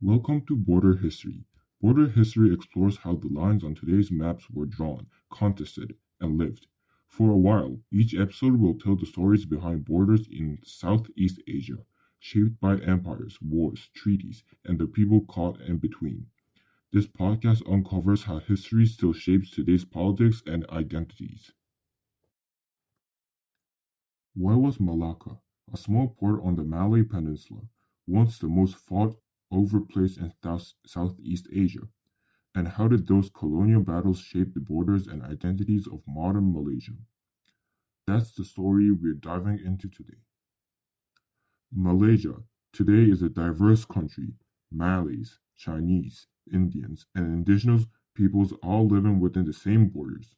Welcome to Border History. Border history explores how the lines on today's maps were drawn, contested, and lived. For a while, each episode will tell the stories behind borders in Southeast Asia, shaped by empires, wars, treaties, and the people caught in between. This podcast uncovers how history still shapes today's politics and identities. Why was Malacca, a small port on the Malay Peninsula, once the most fought over place in Southeast Asia? And how did those colonial battles shape the borders and identities of modern Malaysia? That's the story we're diving into today. Malaysia today is a diverse country. Malays, Chinese, Indians, and indigenous peoples all living within the same borders.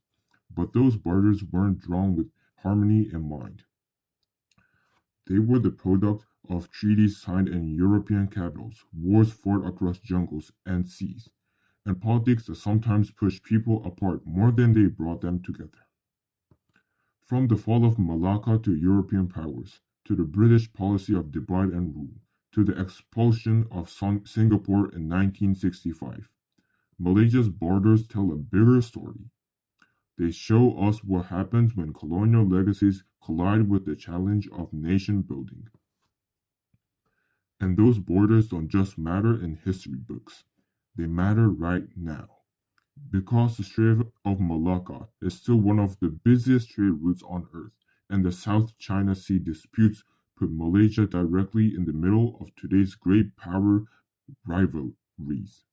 But those borders weren't drawn with harmony in mind. They were the product of treaties signed in European capitals, wars fought across jungles and seas, and politics that sometimes pushed people apart more than they brought them together. From the fall of Malacca to European powers, to the British policy of divide and rule, to the expulsion of Singapore in 1965, Malaysia's borders tell a bigger story. They show us what happens when colonial legacies collide with the challenge of nation building. And those borders don't just matter in history books, they matter right now. Because the Strait of Malacca is still one of the busiest trade routes on Earth, and the South China Sea disputes put Malaysia directly in the middle of today's great power rivalries.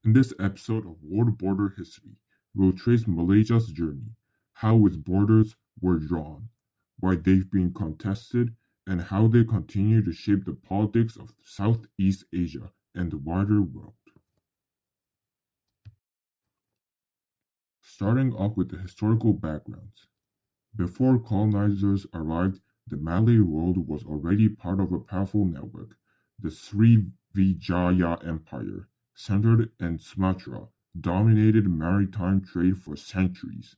In this episode of World Border History, we'll trace Malaysia's journey, how its borders were drawn, why they've been contested, and how they continue to shape the politics of Southeast Asia and the wider world. Starting off with the historical backgrounds. Before colonizers arrived, the Malay world was already part of a powerful network. The Srivijaya Empire, centered in Sumatra, dominated maritime trade for centuries.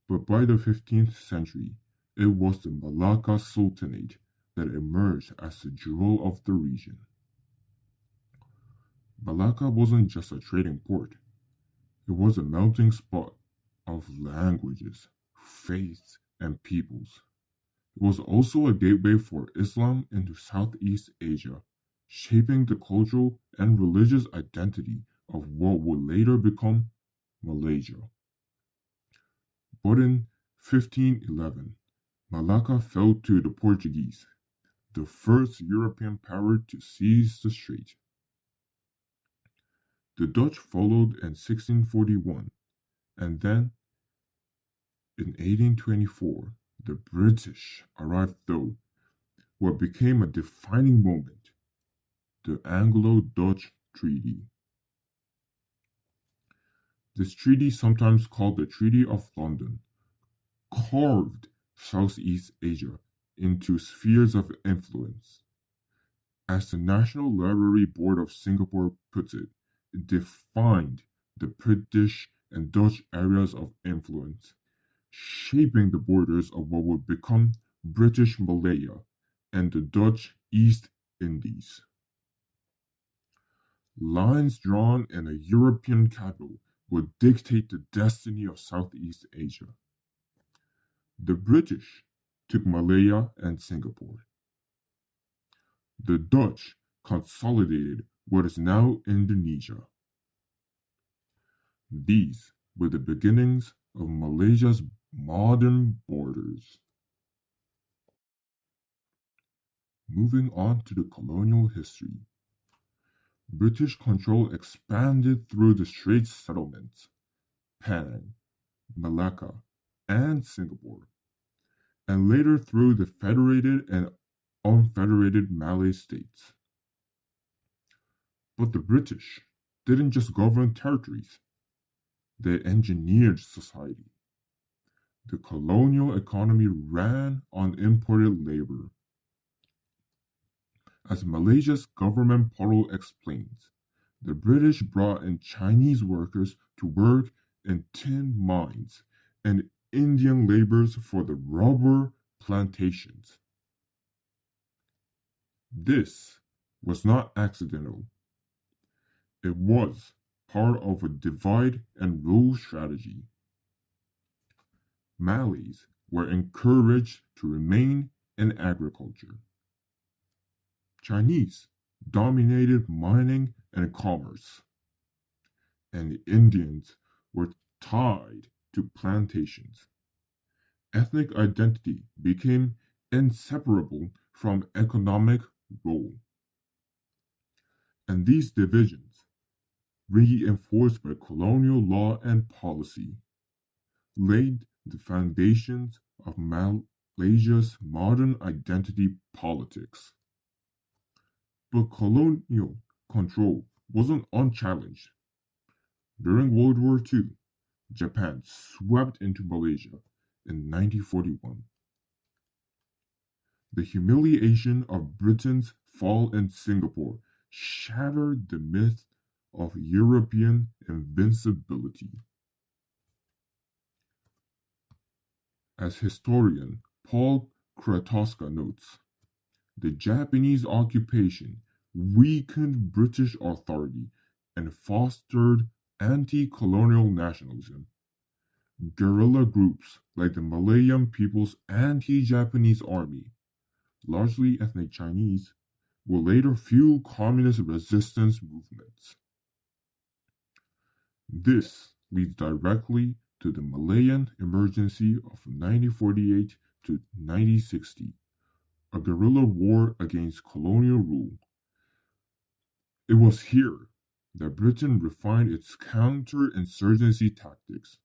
But by the 15th century, it was the Malacca Sultanate that emerged as the jewel of the region. Malacca wasn't just a trading port, it was a melting pot of languages, faiths, and peoples. It was also a gateway for Islam into Southeast Asia, shaping the cultural and religious identity of what would later become Malaysia. But in 1511, Malacca fell to the Portuguese, the first European power to seize the strait. The Dutch followed in 1641, and then in 1824, the British arrived through what became a defining moment, the Anglo-Dutch Treaty. This treaty, sometimes called the Treaty of London, carved Southeast Asia into spheres of influence. As the National Library Board of Singapore puts it, it defined the British and Dutch areas of influence, shaping the borders of what would become British Malaya and the Dutch East Indies. Lines drawn in a European capital would dictate the destiny of Southeast Asia. The British took Malaya and Singapore. The Dutch consolidated what is now Indonesia. These were the beginnings of Malaysia's modern borders. Moving on to the colonial history. British control expanded through the Straits settlements, Penang, Malacca, and Singapore, and later through the federated and unfederated Malay states. But the British didn't just govern territories, they engineered society. The colonial economy ran on imported labor. As Malaysia's government portal explains, the British brought in Chinese workers to work in tin mines and Indian laborers for the rubber plantations. This was not accidental. It was part of a divide and rule strategy. Malays were encouraged to remain in agriculture. Chinese dominated mining and commerce, and Indians were tied to plantations. Ethnic identity became inseparable from economic role, and these divisions, reinforced by colonial law and policy, laid the foundations of Malaysia's modern identity politics. But colonial control wasn't unchallenged. During World War II, Japan swept into Malaysia in 1941. The humiliation of Britain's fall in Singapore shattered the myth of European invincibility. As historian Paul Kratoska notes, the Japanese occupation weakened British authority and fostered anti-colonial nationalism. Guerrilla groups like the Malayan People's Anti-Japanese Army, largely ethnic Chinese, will later fuel communist resistance movements. This leads directly to the Malayan Emergency of 1948 to 1960, a guerrilla war against colonial rule. It was here that Britain refined its counterinsurgency tactics,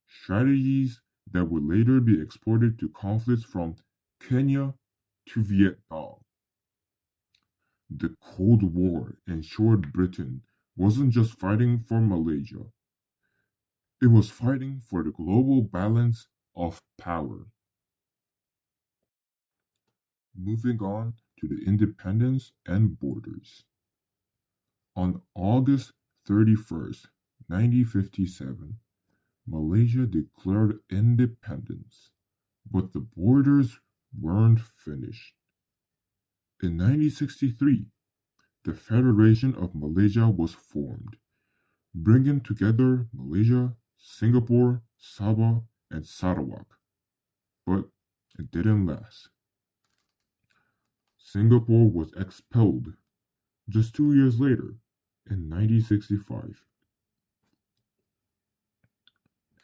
strategies that would later be exported to conflicts from Kenya to Vietnam. The Cold War ensured Britain wasn't just fighting for Malaysia, it was fighting for the global balance of power. Moving on to the independence and borders. On August 31st, 1957, Malaysia declared independence, but the borders weren't finished. In 1963, the Federation of Malaysia was formed, bringing together Malaysia, Singapore, Sabah, and Sarawak. But it didn't last. Singapore was expelled just 2 years later, in 1965.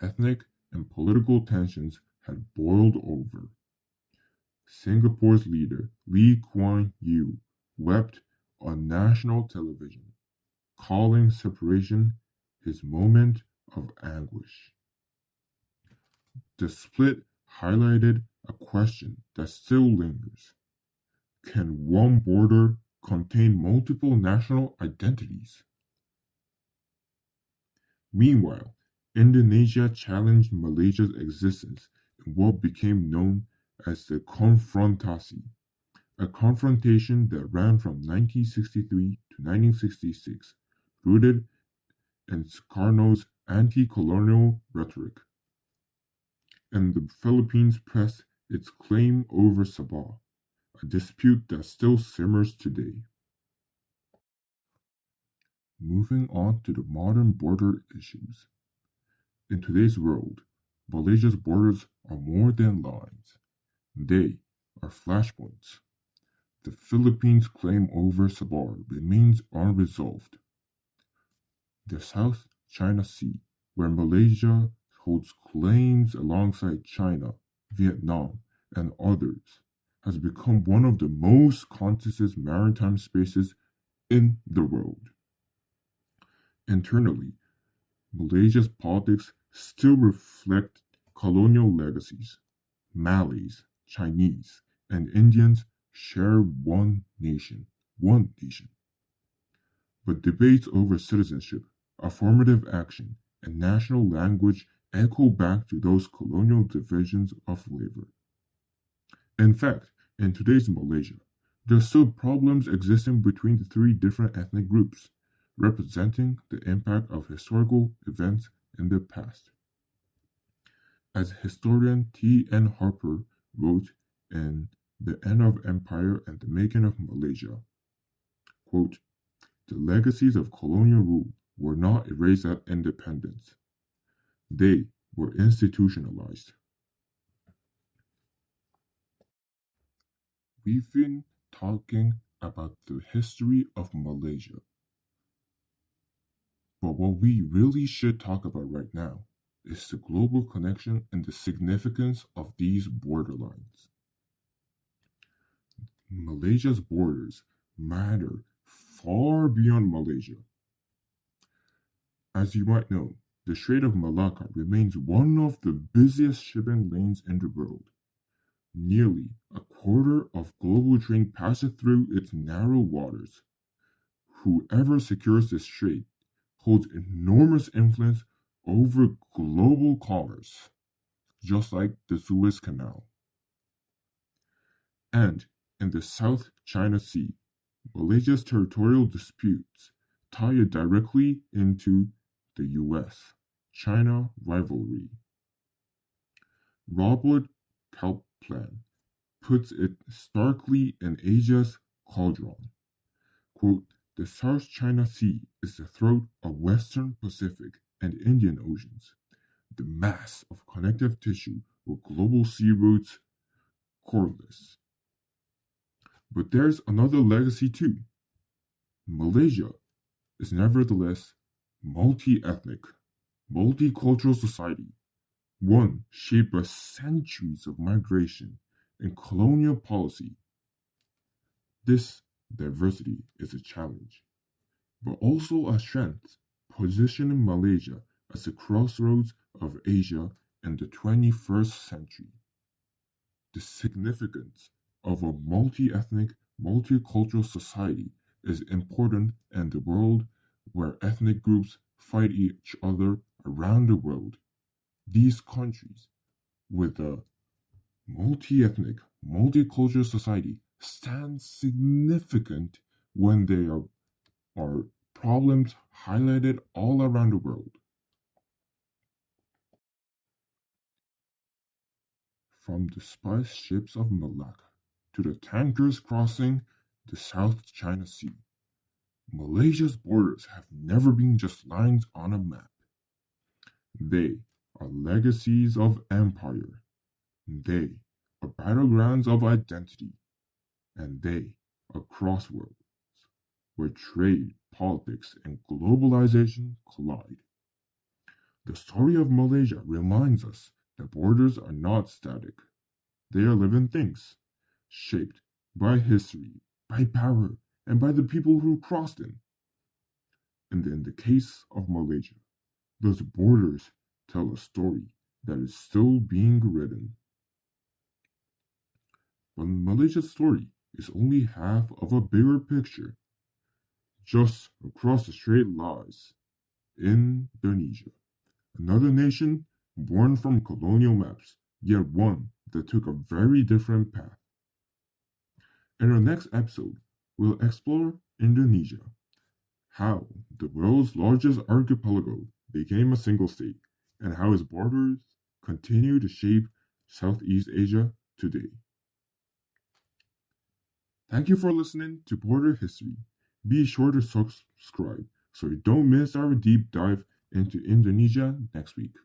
Ethnic and political tensions had boiled over. Singapore's leader, Lee Kuan Yew, wept on national television, calling separation his moment of anguish. The split highlighted a question that still lingers. Can one border contain multiple national identities? Meanwhile, Indonesia challenged Malaysia's existence in what became known as the Konfrontasi, a confrontation that ran from 1963 to 1966, rooted in Sukarno's anti-colonial rhetoric. And the Philippines pressed its claim over Sabah, a dispute that still simmers today. Moving on to the modern border issues. In today's world, Malaysia's borders are more than lines. They are flashpoints. The Philippines' claim over Sabah remains unresolved. The South China Sea, where Malaysia holds claims alongside China, Vietnam, and others, has become one of the most contested maritime spaces in the world. Internally, Malaysia's politics still reflect colonial legacies. Malays, Chinese, and Indians share one nation. But debates over citizenship, affirmative action, and national language echo back to those colonial divisions of labor. In fact, in today's Malaysia, there are still problems existing between the three different ethnic groups, representing the impact of historical events in the past. As historian T. N. Harper wrote in The End of Empire and the Making of Malaysia, Quote, the legacies of colonial rule were not erased at independence. They were institutionalized. We've been talking about the history of Malaysia, but what we really should talk about right now is the global connection and the significance of these borderlines. Malaysia's borders matter far beyond Malaysia. As you might know, the Strait of Malacca remains one of the busiest shipping lanes in the world. Nearly a quarter of global trade passes through its narrow waters. Whoever secures this strait holds enormous influence over global commerce, just like the Suez Canal. And in the South China Sea, Malaysia's territorial disputes tie it directly into the US-China rivalry. Robert Kaplan puts it starkly in Asia's cauldron. Quote, the South China Sea is the throat of Western Pacific and Indian Oceans, the mass of connective tissue where global sea routes coalesce. But there's another legacy too. Malaysia is nevertheless multi-ethnic, multicultural society, one shaped by centuries of migration and colonial policy. This diversity is a challenge, but also a strength, positioning Malaysia as the crossroads of Asia in the 21st century. The significance of a multi-ethnic, multicultural society is important in the world where ethnic groups fight each other around the world. These countries with a multi-ethnic, multicultural society stand significant when there are problems highlighted all around the world. From the spice ships of Malacca to the tankers crossing the South China Sea, Malaysia's borders have never been just lines on a map. They are legacies of empire. They are battlegrounds of identity. And they are crossroads where trade, politics, and globalization collide. The story of Malaysia reminds us that borders are not static. They are living things, shaped by history, by power, and by the people who crossed them. And in the case of Malaysia, those borders tell a story that is still being written. But Malaysia's story is only half of a bigger picture. Just across the strait lies Indonesia, another nation born from colonial maps, yet one that took a very different path. In our next episode, we'll explore Indonesia, how the world's largest archipelago became a single state, and how its borders continue to shape Southeast Asia today. Thank you for listening to Border History. Be sure to subscribe so you don't miss our deep dive into Indonesia next week.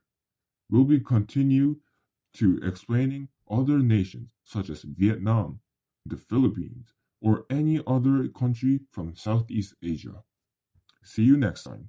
We'll be continue to explaining other nations such as Vietnam, the Philippines, or any other country from Southeast Asia. See you next time.